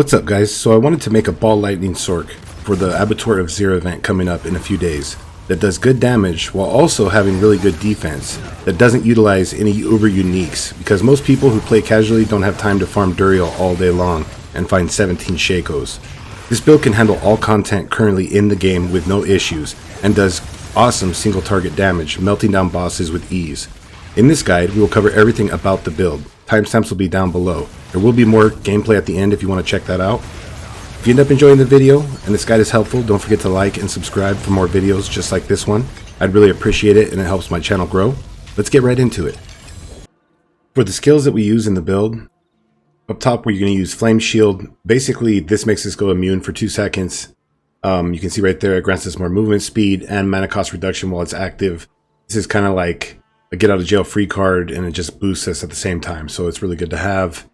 What's up, guys? So I wanted to make a Ball Lightning Sorc for the Abattoir of Zir event coming up in a few days that does good damage while also having really good defense that doesn't utilize any uber uniques, because most people who play casually don't have time to farm Duriel all day long and find 17 Shakos. This build can handle all content currently in the game with no issues and does awesome single target damage, melting down bosses with ease. In this guide, we will cover everything about the build. Timestamps will be down below. There will be more gameplay at the end if you want to check that out. If you end up enjoying the video and this guide is helpful, don't forget to like and subscribe for more videos just like this one. I'd really appreciate it and it helps my channel grow. Let's get right into it. For the skills that we use in the build, up top we're going to use Flame Shield. Basically this makes us go immune for 2 seconds. You can see right there it grants us more movement speed and mana cost reduction while it's active. This is kind of like a get out of jail free card, and it just boosts us at the same time, so it's really good to have.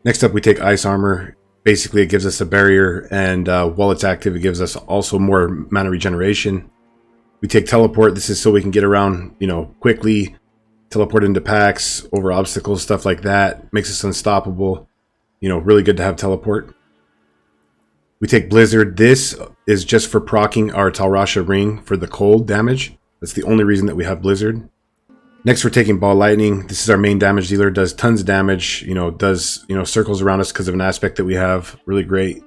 Next up we take Ice Armor. Basically it gives us a barrier, and while it's active it gives us also more mana regeneration. We take Teleport. This is so we can get around, quickly, teleport into packs, over obstacles, stuff like that. Makes us unstoppable. Really good to have Teleport. We take Blizzard. This is just for proccing our Talrasha ring for the cold damage. That's the only reason that we have Blizzard. Next we're taking Ball Lightning. This is our main damage dealer. Does tons of damage, does circles around us because of an aspect that we have. Really great.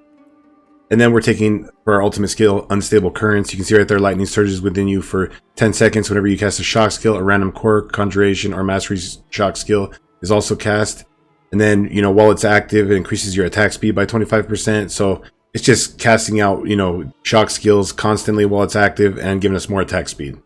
And then we're taking, for our ultimate skill, Unstable Currents. You can see right there, lightning surges within you for 10 seconds whenever you cast a shock skill. A random core, conjuration, or mastery shock skill is also cast. And then, while it's active, it increases your attack speed by 25%. So it's just casting out, shock skills constantly while it's active and giving us more attack speed.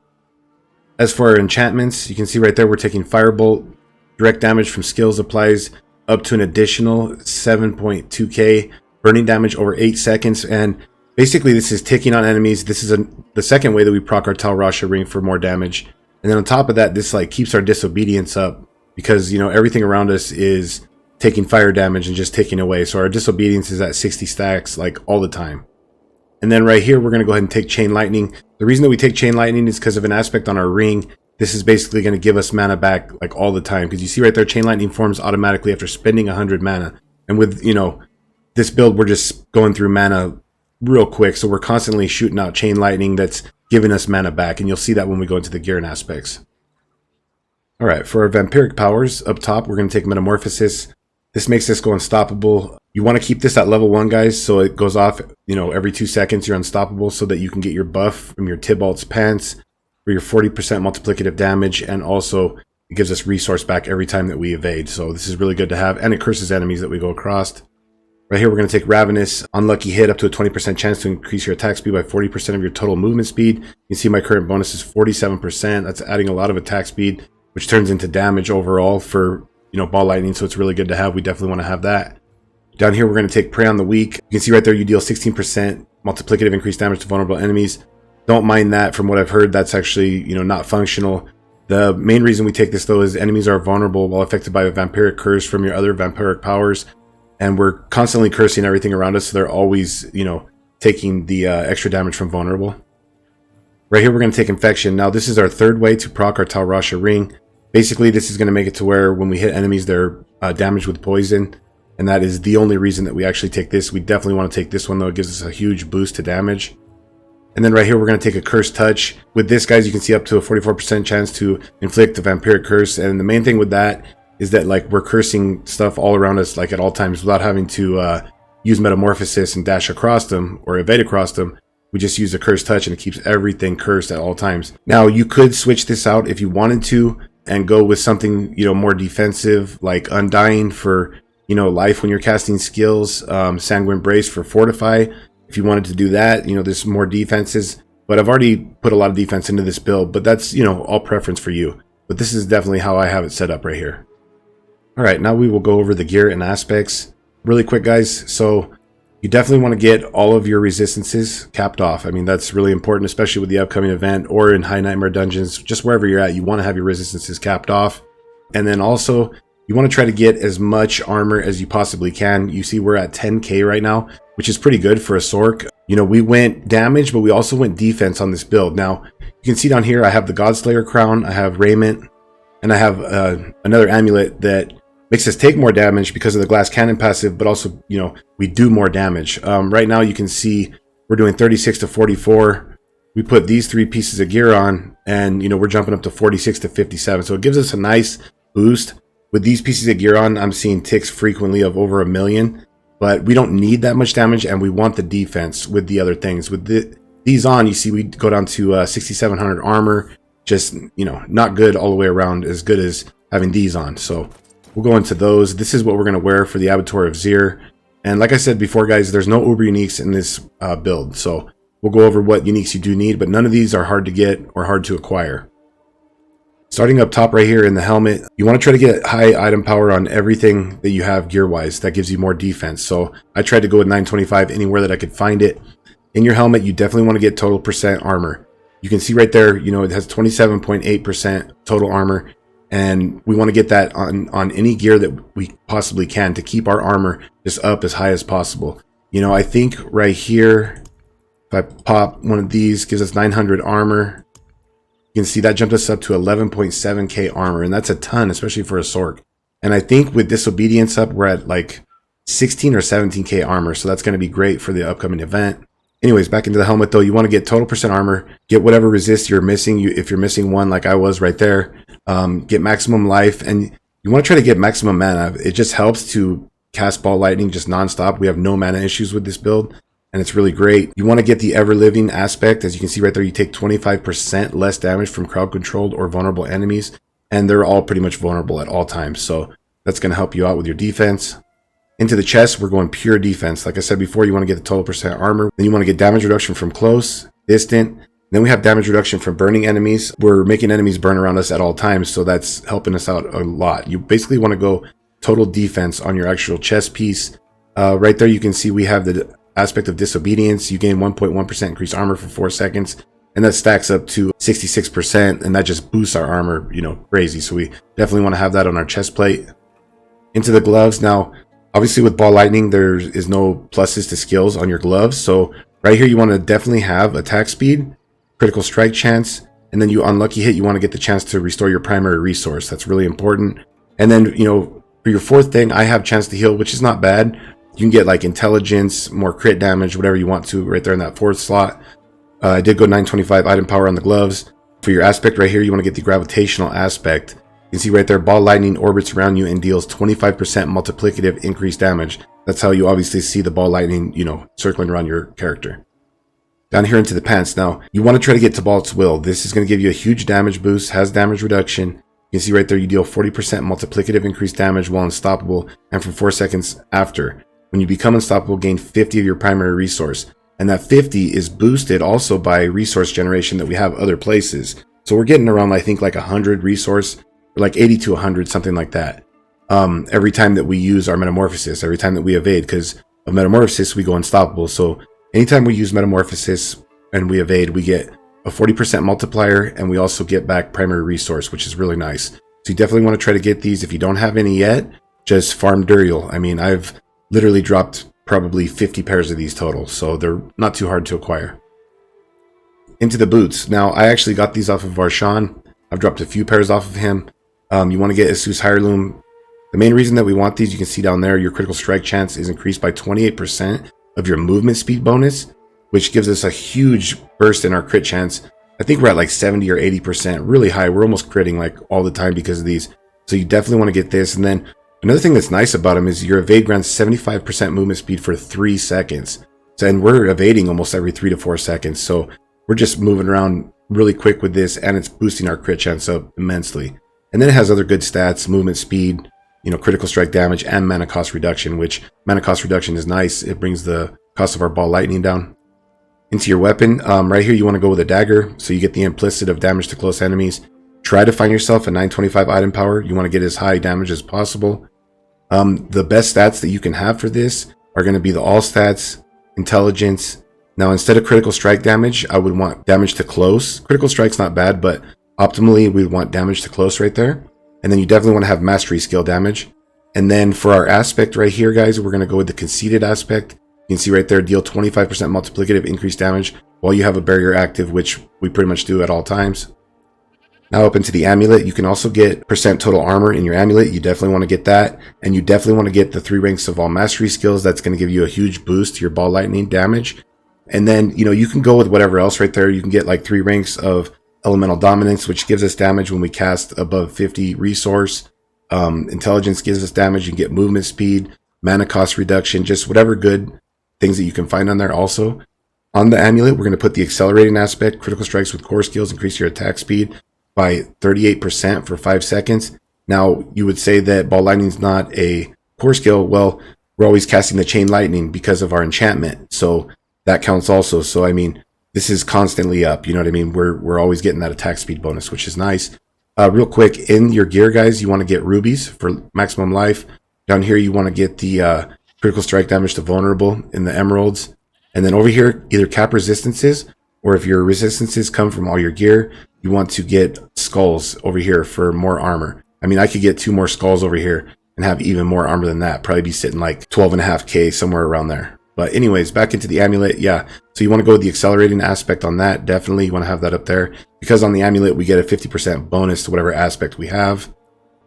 As for our enchantments, you can see right there we're taking Firebolt. Direct damage from skills applies up to an additional 7.2k burning damage over 8 seconds, and basically this is ticking on enemies. This is the second way that we proc our Talrasha ring for more damage. And then on top of that, this keeps our disobedience up, because everything around us is taking fire damage and just ticking away. So our disobedience is at 60 stacks all the time. And then right here, we're going to go ahead and take Chain Lightning. The reason that we take Chain Lightning is because of an aspect on our ring. This is basically going to give us mana back all the time. Because you see right there, Chain Lightning forms automatically after spending 100 mana. And with, this build, we're just going through mana real quick. So we're constantly shooting out Chain Lightning that's giving us mana back. And you'll see that when we go into the gear and aspects. Alright, for our Vampiric Powers, up top, we're going to take Metamorphosis. This makes us go unstoppable. You want to keep this at level 1, guys, so it goes off, every 2 seconds you're unstoppable, so that you can get your buff from your Tybalt's Pants for your 40% multiplicative damage, and also it gives us resource back every time that we evade. So this is really good to have, and it curses enemies that we go across. Right here we're going to take Ravenous. Unlucky hit, up to a 20% chance to increase your attack speed by 40% of your total movement speed. You can see my current bonus is 47%. That's adding a lot of attack speed, which turns into damage overall for Ball Lightning, so it's really good to have. We definitely want to have that. Down here, we're going to take Prey on the Weak. You can see right there, you deal 16% multiplicative increased damage to vulnerable enemies. Don't mind that. From what I've heard, that's actually, not functional. The main reason we take this, though, is enemies are vulnerable while affected by a vampiric curse from your other vampiric powers. And we're constantly cursing everything around us, so they're always, taking the extra damage from vulnerable. Right here, we're going to take Infection. Now, this is our third way to proc our Talrasha ring. Basically, this is going to make it to where when we hit enemies, they're damaged with poison. And that is the only reason that we actually take this. We definitely want to take this one, though. It gives us a huge boost to damage. And then right here, we're going to take a Cursed Touch. With this, guys, you can see up to a 44% chance to inflict a vampiric curse. And the main thing with that is that we're cursing stuff all around us at all times without having to use Metamorphosis and dash across them or evade across them. We just use a Cursed Touch and it keeps everything cursed at all times. Now, you could switch this out if you wanted to and go with something, more defensive, like Undying for life when you're casting skills, Sanguine Brace for Fortify. If you wanted to do that, there's more defenses, but I've already put a lot of defense into this build, but that's, all preference for you. But this is definitely how I have it set up right here. All right, now we will go over the gear and aspects really quick, guys. So you definitely want to get all of your resistances capped off. I mean, that's really important, especially with the upcoming event or in High Nightmare dungeons, just wherever you're at, you want to have your resistances capped off. And then also, you want to try to get as much armor as you possibly can. You see we're at 10k right now, which is pretty good for a Sorc. We went damage, but we also went defense on this build. Now, you can see down here, I have the Godslayer crown, I have raiment, and I have another amulet that Makes us take more damage because of the glass cannon passive, but also, you know, we do more damage. Right now you can see we're doing 36 to 44. We put these 3 pieces of gear on, and, you know, we're jumping up to 46 to 57. So it gives us a nice boost. With these pieces of gear on, I'm seeing ticks frequently of over 1 million, but we don't need that much damage, and we want the defense with the other things. With these on, you see we go down to 6,700 armor. Just, you know, not good all the way around, as good as having these on. So we'll go into those. This is what we're going to wear for the Abattoir of Zir. And like I said before, guys, there's no uber uniques in this build. So we'll go over what uniques you do need, but none of these are hard to get or hard to acquire. Starting up top right here in the helmet, you want to try to get high item power on everything that you have gear-wise. That gives you more defense. So I tried to go with 925 anywhere that I could find it. In your helmet, you definitely want to get total percent armor. You can see right there, you know, it has 27.8% total armor. And we want to get that on any gear that we possibly can to keep our armor just up as high as possible. You know, I think right here, if I pop one of these, gives us 900 armor. You can see that jumped us up to 11.7k armor, and that's a ton, especially for a Sorc. And I think with Disobedience up, we're at like 16 or 17k armor, so that's going to be great for the upcoming event. Anyways, back into the helmet though, you want to get total percent armor, get whatever resist you're missing. If you're missing one, like I was right there, get maximum life, and you want to try to get maximum mana. It just helps to cast Ball Lightning just non-stop. We have no mana issues with this build, and it's really great. You want to get the ever-living aspect. As you can see right there, you take 25% less damage from crowd-controlled or vulnerable enemies, and they're all pretty much vulnerable at all times, so that's going to help you out with your defense. Into the chest, we're going pure defense. Like I said before, you want to get the total percent armor. Then you want to get damage reduction from close, distant. Then we have damage reduction from burning enemies. We're making enemies burn around us at all times, so that's helping us out a lot. You basically want to go total defense on your actual chest piece. Right there, you can see we have the aspect of Disobedience. You gain 1.1% increased armor for 4 seconds, and that stacks up to 66%, and that just boosts our armor, you know, crazy. So we definitely want to have that on our chest plate. Into the gloves now. Obviously with Ball Lightning, there is no pluses to skills on your gloves. So right here, you want to definitely have attack speed, critical strike chance, and then you unlucky hit, you want to get the chance to restore your primary resource. That's really important. And then, you know, for your 4th thing, I have chance to heal, which is not bad. You can get like intelligence, more crit damage, whatever you want to right there in that 4th slot. I did go 925 item power on the gloves. For your aspect right here, you want to get the gravitational aspect. You can see right there, Ball Lightning orbits around you and deals 25% multiplicative increased damage. That's how you obviously see the Ball Lightning, you know, circling around your character. Down here into the pants. Now, you want to try to get Tibalt's Will. This is going to give you a huge damage boost, has damage reduction. You can see right there, you deal 40% multiplicative increased damage while unstoppable, and for 4 seconds after. When you become unstoppable, gain 50 of your primary resource. And that 50 is boosted also by resource generation that we have other places. So we're getting around, I think, like 100 resource, like 80 to 100, something like that. Every time that we use our Metamorphosis, every time that we evade, because of Metamorphosis, we go unstoppable. So anytime we use Metamorphosis and we evade, we get a 40% multiplier, and we also get back primary resource, which is really nice. So you definitely want to try to get these. If you don't have any yet, just farm Duriel. I mean, I've literally dropped probably 50 pairs of these total, so they're not too hard to acquire. Into the boots. Now, I actually got these off of Varshan. I've dropped a few pairs off of him. You want to get Asus Heirloom. The main reason that we want these, you can see down there, your critical strike chance is increased by 28% of your movement speed bonus, which gives us a huge burst in our crit chance. I think we're at like 70 or 80%, really high. We're almost critting like all the time because of these. So you definitely want to get this. And then another thing that's nice about them is your evade grants 75% movement speed for 3 seconds. So, and we're evading almost every 3 to 4 seconds. So we're just moving around really quick with this, and it's boosting our crit chance up immensely. And then it has other good stats, movement speed, you know, critical strike damage, and mana cost reduction, which mana cost reduction is nice. It brings the cost of our Ball Lightning down. Into your weapon, right here you want to go with a dagger, so you get the implicit of damage to close enemies. Try to find yourself a 925 item power. You want to get as high damage as possible. The best stats that you can have for this are going to be the all stats, intelligence. Now, instead of critical strike damage, I would want damage to close. Critical strike's not bad, but optimally, we want damage to close right there. And then you definitely want to have mastery skill damage. And then for our aspect right here, guys, we're going to go with the conceited aspect. You can see right there, deal 25% multiplicative increased damage while you have a barrier active, which we pretty much do at all times. Now up into the amulet, you can also get percent total armor in your amulet. You definitely want to get that. And you definitely want to get the 3 ranks of all mastery skills. That's going to give you a huge boost to your ball lightning damage. And then, you know, you can go with whatever else right there. You can get like 3 ranks of elemental dominance, which gives us damage when we cast above 50 resource. Intelligence gives us damage. You can get movement speed, mana cost reduction, just whatever good things that you can find on there. Also on the amulet, we're going to put the accelerating aspect. Critical strikes with core skills increase your attack speed by 38% for 5 seconds. Now, you would say that Ball Lightning is not a core skill. Well, we're always casting the Chain Lightning because of our enchantment, so that counts also. So, I mean, this is constantly up. You know what I mean? We're always getting that attack speed bonus, which is nice. Real quick, in your gear, guys, you want to get rubies for maximum life. Down here, you want to get the critical strike damage to vulnerable in the emeralds. And then over here, either cap resistances, or if your resistances come from all your gear, you want to get skulls over here for more armor. I mean, I could get 2 more skulls over here and have even more armor than that. Probably be sitting like 12.5k, somewhere around there. But anyways, back into the amulet. Yeah, so you want to go with the accelerating aspect on that. Definitely you want to have that up there, because on the amulet we get a 50% bonus to whatever aspect we have.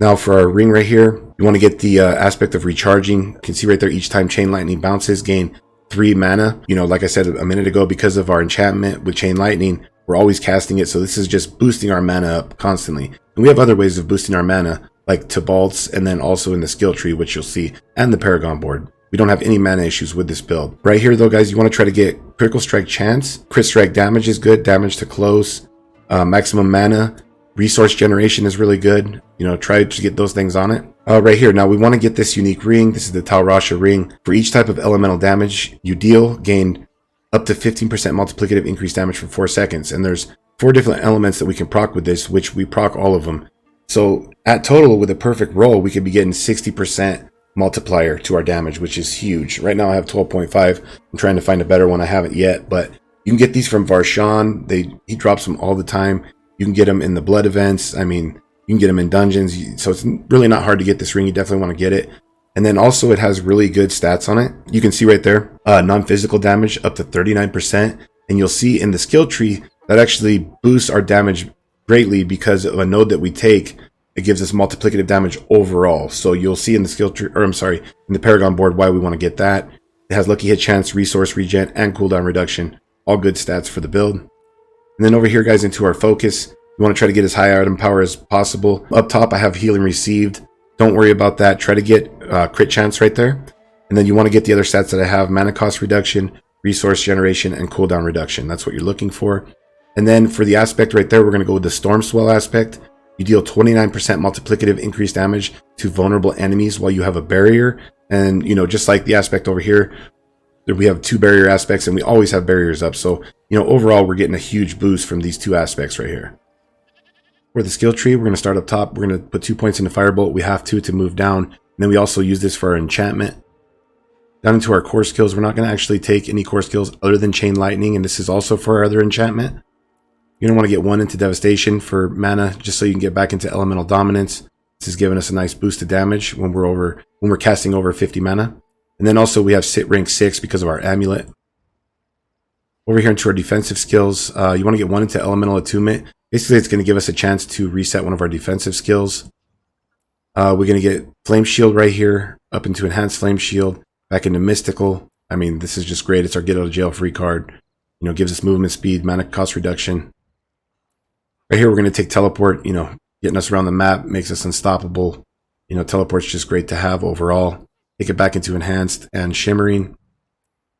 Now for our ring right here, you want to get the aspect of recharging. You can see right there, each time Chain Lightning bounces, gain 3 mana. You know, like I said a minute ago, because of our enchantment with Chain Lightning, we're always casting it, so this is just boosting our mana up constantly. And we have other ways of boosting our mana, like Tibalt's, and then also in the skill tree, which you'll see, and the Paragon board. We don't have any mana issues with this build. Right here though, guys, you want to try to get critical strike chance. Crit strike damage is good, damage to close, maximum mana, resource generation is really good. You know, try to get those things on it. Right here, now we want to get this unique ring. This is the Tal Rasha ring. For each type of elemental damage you deal, gain up to 15% multiplicative increased damage for 4 seconds. And there's 4 different elements that we can proc with this, which we proc all of them. So at total, with a perfect roll, we could be getting 60% multiplier to our damage, which is huge. Right now I have 12.5. I'm trying to find a better one. I haven't yet, but you can get these from Varshan. He drops them all the time. You can get them in the blood events. I mean, you can get them in dungeons. So it's really not hard to get this ring. You definitely want to get it. And then also it has really good stats on it. You can see right there, non-physical damage up to 39%. And you'll see in the skill tree that actually boosts our damage greatly because of a node that we take. It gives us multiplicative damage overall. So you'll see in the skill tree, or I'm sorry, in the Paragon board, why we want to get that. It has lucky hit chance, resource regen, and cooldown reduction. All good stats for the build. And then over here, guys, into our focus, you want to try to get as high item power as possible. Up top, I have healing received. Don't worry about that. Try to get crit chance right there. And then you want to get the other stats that I have: mana cost reduction, resource generation, and cooldown reduction. That's what you're looking for. And then for the aspect right there, we're going to go with the Storm Swell aspect. You deal 29% multiplicative increased damage to vulnerable enemies while you have a barrier. And, you know, just like the aspect over here, we have 2 barrier aspects, and we always have barriers up. So, you know, overall, we're getting a huge boost from these 2 aspects right here. For the skill tree, we're going to start up top. We're going to put 2 points into Firebolt. We have to move down. And then we also use this for our enchantment. Down into our core skills, we're not going to actually take any core skills other than Chain Lightning. And this is also for our other enchantment. You're going to want to get 1 into Devastation for mana, just so you can get back into Elemental Dominance. This is giving us a nice boost to damage when we're casting over 50 mana. And then also we have rank 6 because of our amulet. Over here into our defensive skills, you want to get 1 into Elemental Attunement. Basically, it's going to give us a chance to reset one of our defensive skills. We're going to get Flame Shield right here, up into Enhanced Flame Shield, back into Mystical. I mean, this is just great. It's our get out of jail free card. You know, gives us movement speed, mana cost reduction. Right here, we're going to take Teleport, you know, getting us around the map, makes us unstoppable. You know, Teleport's just great to have overall. Take it back into Enhanced and Shimmering.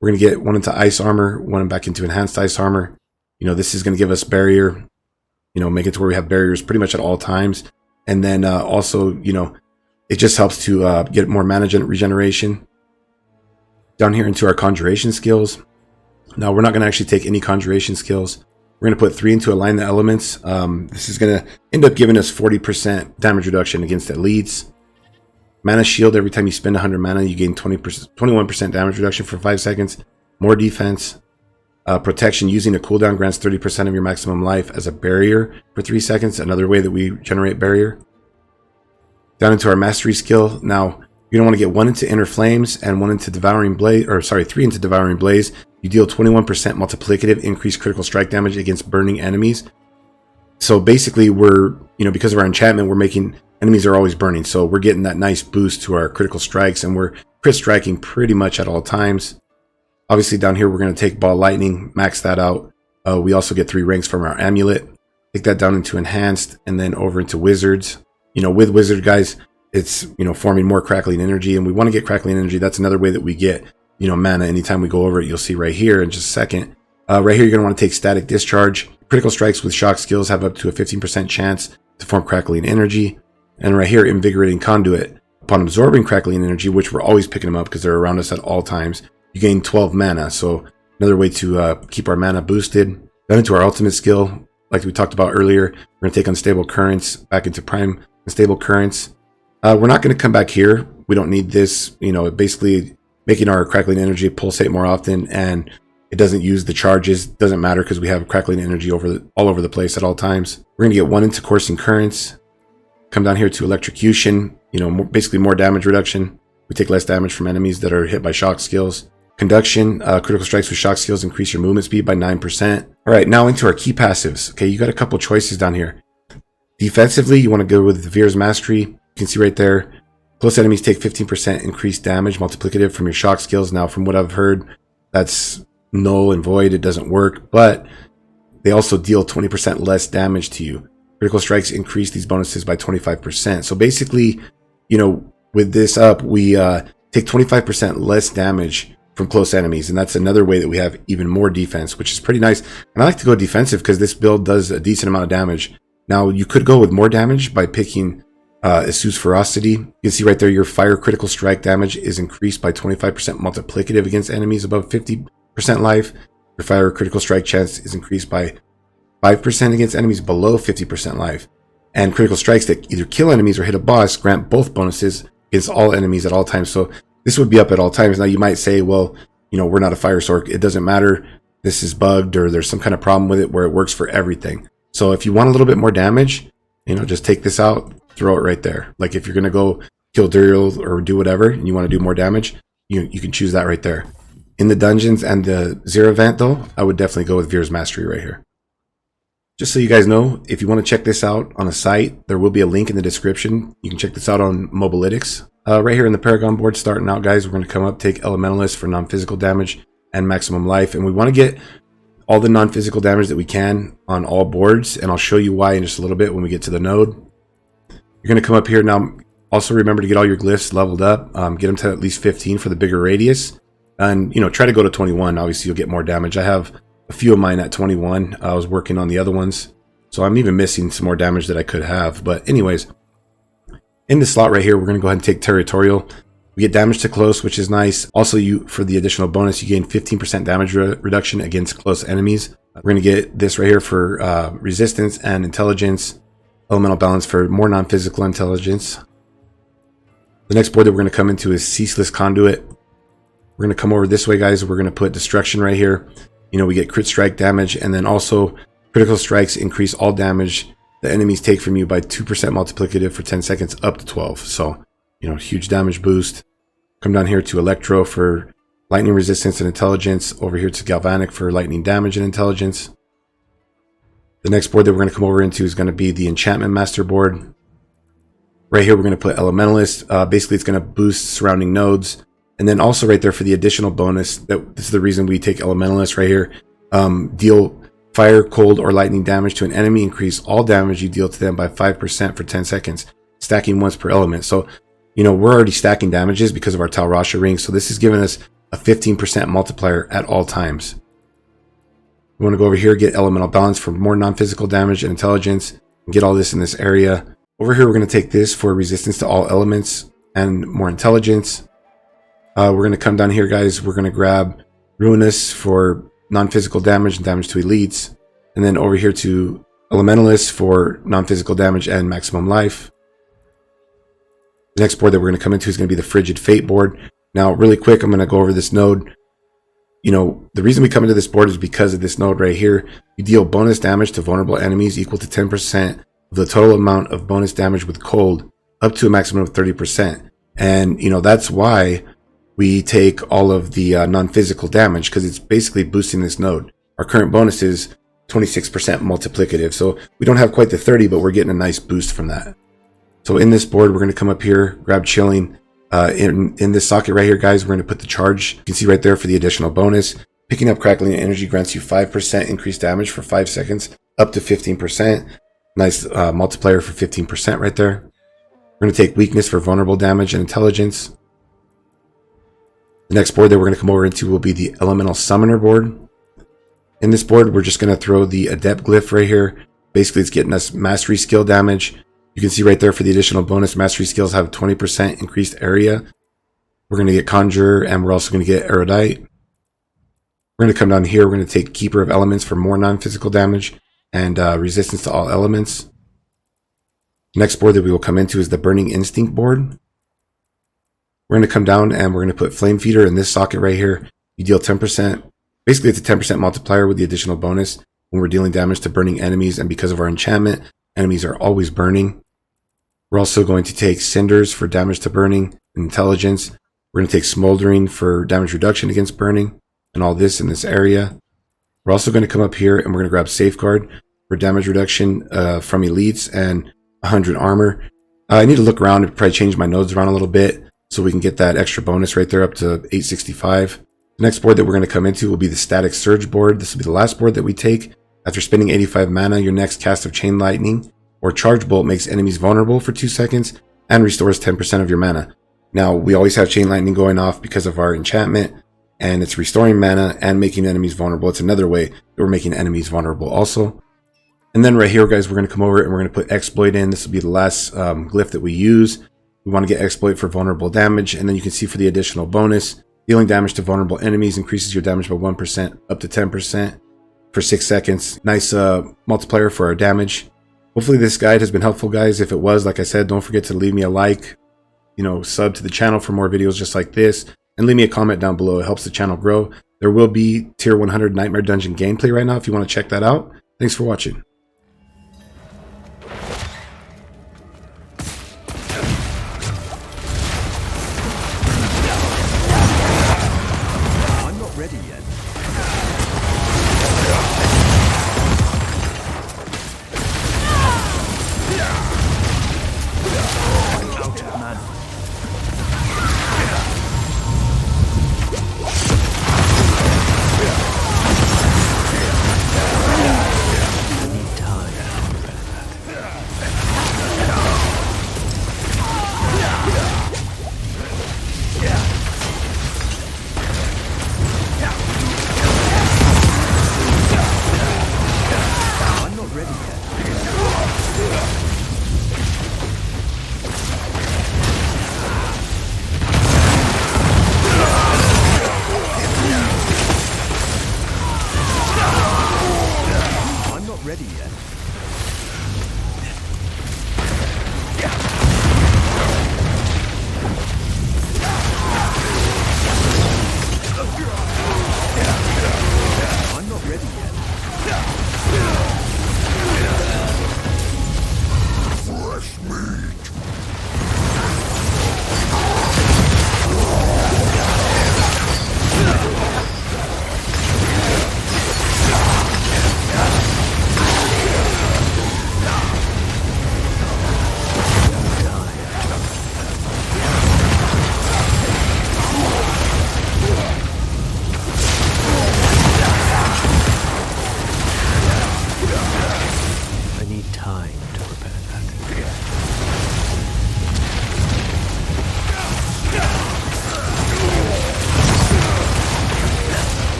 We're going to get 1 into Ice Armor, 1 back into Enhanced Ice Armor. You know, this is going to give us Barrier, you know, make it to where we have barriers pretty much at all times. And then also, you know, it just helps to get more mana regeneration. Down here into our Conjuration skills. Now, we're not going to actually take any Conjuration skills. We're going to put 3 into Align the Elements. This is going to end up giving us 40% damage reduction against elites. Mana Shield, every time you spend 100 mana, you gain 21% damage reduction for 5 seconds. More defense. Protection, using a cooldown grants 30% of your maximum life as a barrier for 3 seconds. Another way that we generate barrier. Down into our Mastery skill. Now, you're going to want to get 1 into Inner Flames and 1 into Devouring Blaze, or sorry, 3 into Devouring Blaze. You deal 21% multiplicative increased critical strike damage against burning enemies. So basically we're, because of our enchantment, we're making enemies are always burning. So we're getting that nice boost to our critical strikes, and we're crit striking pretty much at all times. Obviously down here, we're going to take Ball Lightning, max that out. We also get 3 ranks from our amulet. Take that down into enhanced and then over into wizards. With wizard guys, it's, forming more crackling energy, and we want to get crackling energy. That's another way that we get, mana. Anytime we go over it, you'll see right here in just a second. Right here, you're going to want to take static discharge. Critical strikes with shock skills have up to a 15% chance to form crackling energy. And right here, invigorating conduit. Upon absorbing crackling energy, which we're always picking them up because they're around us at all times, you gain 12 mana. So another way to keep our mana boosted. Then into our ultimate skill, like we talked about earlier, we're going to take unstable currents back into prime unstable currents. We're not going to come back here. We don't need this, basically making our crackling energy pulsate more often, and it doesn't use the charges. Doesn't matter because we have crackling energy all over the place at all times. We're going to get 1 into coursing currents. Come down here to electrocution, basically more damage reduction. We take less damage from enemies that are hit by shock skills. Conduction, critical strikes with shock skills increase your movement speed by 9%. All right, now into our key passives. Okay, you got a couple choices down here. Defensively, you want to go with Veer's Mastery. You can see right there, close enemies take 15% increased damage multiplicative from your shock skills. Now, from what I've heard, that's null and void. It doesn't work, but they also deal 20% less damage to you. Critical strikes increase these bonuses by 25%. So basically, with this up, we take 25% less damage from close enemies, and that's another way that we have even more defense, which is pretty nice. And I like to go defensive because this build does a decent amount of damage. Now, you could go with more damage by picking Isu's Ferocity. You can see right there, your fire critical strike damage is increased by 25% multiplicative against enemies above 50% life. Your fire critical strike chance is increased by 5% against enemies below 50% life. And critical strikes that either kill enemies or hit a boss grant both bonuses against all enemies at all times. So this would be up at all times. Now you might say, well, we're not a fire sorc. It doesn't matter. This is bugged or there's some kind of problem with it where it works for everything. So if you want a little bit more damage, just take this out, throw it right there. Like if you're going to go kill Duriel or do whatever and you want to do more damage, you can choose that right there. In the dungeons and the Zir event though, I would definitely go with Veer's Mastery right here. Just so you guys know, if you want to check this out on a site, there will be a link in the description. You can check this out on Mobalytics. Right here in the Paragon board, starting out, guys, we're going to come up, take Elementalist for non-physical damage and maximum life. And we want to get all the non-physical damage that we can on all boards. And I'll show you why in just a little bit when we get to the node. You're going to come up here now. Also remember to get all your glyphs leveled up. Get them to at least 15 for the bigger radius. And, try to go to 21. Obviously, you'll get more damage. I have a few of mine at 21. I was working on the other ones, so I'm even missing some more damage that I could have. But anyways, in this slot right here, we're going to go ahead and take Territorial. We get damage to close, which is nice. Also, for the additional bonus, you gain 15% damage reduction against close enemies. We're going to get this right here for resistance and intelligence. Elemental balance for more non-physical intelligence. The next board that we're going to come into is Ceaseless Conduit. We're going to come over this way, guys. We're going to put Destruction right here. We get crit strike damage, and then also critical strikes increase all damage the enemies take from you by 2% multiplicative for 10 seconds up to 12. So, huge damage boost. Come down here to Electro for lightning resistance and intelligence. Over here to Galvanic for lightning damage and intelligence. The next board that we're going to come over into is going to be the Enchantment Master board. Right here, we're going to put Elementalist. Basically, it's going to boost surrounding nodes. And then also right there for the additional bonus, this is the reason we take Elementalist right here. Deal fire, cold, or lightning damage to an enemy. Increase all damage you deal to them by 5% for 10 seconds. Stacking once per element. So, we're already stacking damages because of our Tal Rasha ring. So this is giving us a 15% multiplier at all times. We want to go over here, get Elemental Balance for more non-physical damage and intelligence. And get all this in this area. Over here, we're going to take this for resistance to all elements and more intelligence. We're going to come down here, guys. We're going to grab Ruinous for non-physical damage and damage to elites. And then over here to Elementalist for non-physical damage and maximum life. The next board that we're going to come into is going to be the Frigid Fate board. Now, really quick, I'm going to go over this node. The reason we come into this board is because of this node right here. You deal bonus damage to vulnerable enemies equal to 10% of the total amount of bonus damage with cold, up to a maximum of 30%. And, that's why we take all of the non-physical damage, because it's basically boosting this node. Our current bonuses 26% multiplicative. So we don't have quite the 30, but we're getting a nice boost from that. So in this board, we're going to come up here, grab Chilling. In this socket right here, guys, we're going to put the charge. You can see right there for the additional bonus. Picking up Crackling Energy grants you 5% increased damage for 5 seconds, up to 15%. Nice multiplier for 15% right there. We're going to take Weakness for vulnerable damage and intelligence. The next board that we're going to come over into will be the Elemental Summoner board. In this board, we're just going to throw the Adept glyph right here. Basically, it's getting us mastery skill damage. You can see right there for the additional bonus, mastery skills have 20% increased area. We're going to get Conjurer, and we're also going to get Erudite. We're going to come down here. We're going to take Keeper of Elements for more non-physical damage and resistance to all elements. Next board that we will come into is the Burning Instinct board. We're going to come down and we're going to put Flame Feeder in this socket right here. You deal 10%. Basically, it's a 10% multiplier with the additional bonus when we're dealing damage to burning enemies, and because of our enchantment, enemies are always burning. We're also going to take Cinders for damage to burning and intelligence. We're going to take Smoldering for damage reduction against burning and all this in this area. We're also going to come up here and we're going to grab Safeguard for damage reduction from elites and 100 armor. I need to look around and probably change my nodes around a little bit so we can get that extra bonus right there up to 865. The next board that we're going to come into will be the Static Surge board. This will be the last board that we take. After spending 85 mana, your next cast of Chain Lightning or Charge Bolt makes enemies vulnerable for 2 seconds and restores 10% of your mana. Now, we always have Chain Lightning going off because of our enchantment, and it's restoring mana and making enemies vulnerable. It's another way that we're making enemies vulnerable also. And then right here, guys, we're going to come over and we're going to put Exploit in. This will be the last glyph that we use. We want to get Exploit for vulnerable damage, and then you can see for the additional bonus, dealing damage to vulnerable enemies increases your damage by 1% up to 10% for 6 seconds. Nice multiplier for our damage. Hopefully this guide has been helpful, guys. If it was, like I said, don't forget to leave me a like, sub to the channel for more videos just like this, and leave me a comment down below. It helps the channel grow. There will be tier 100 Nightmare Dungeon gameplay right now if you want to check that out. Thanks for watching.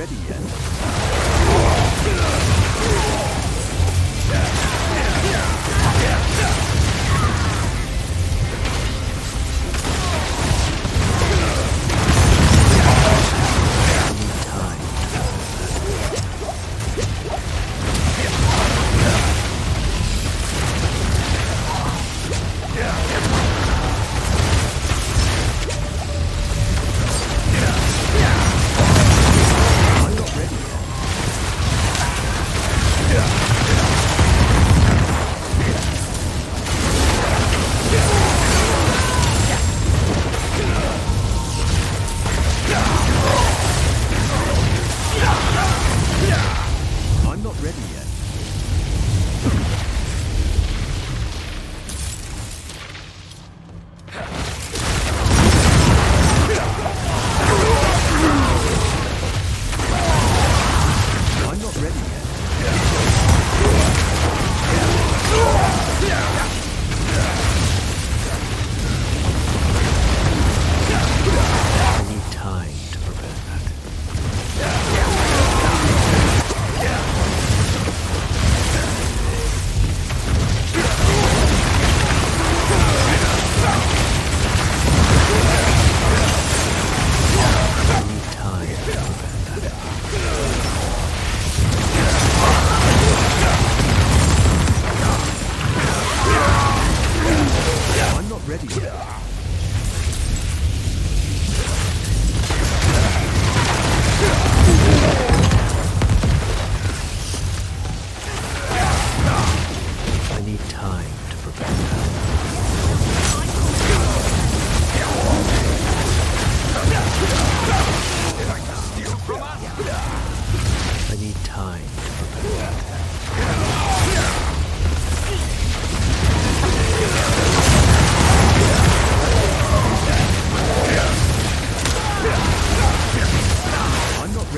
ready yet.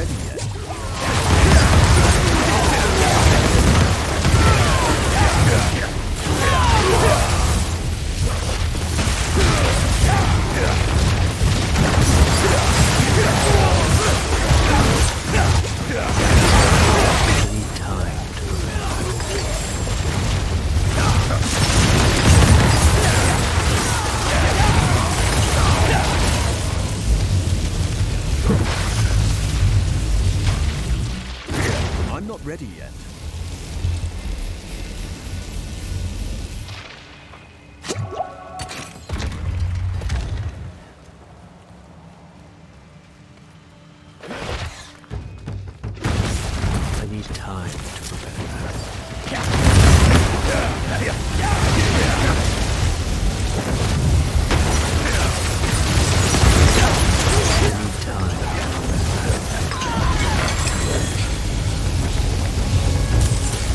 ready yet. I'm not ready yet. I need time to prepare.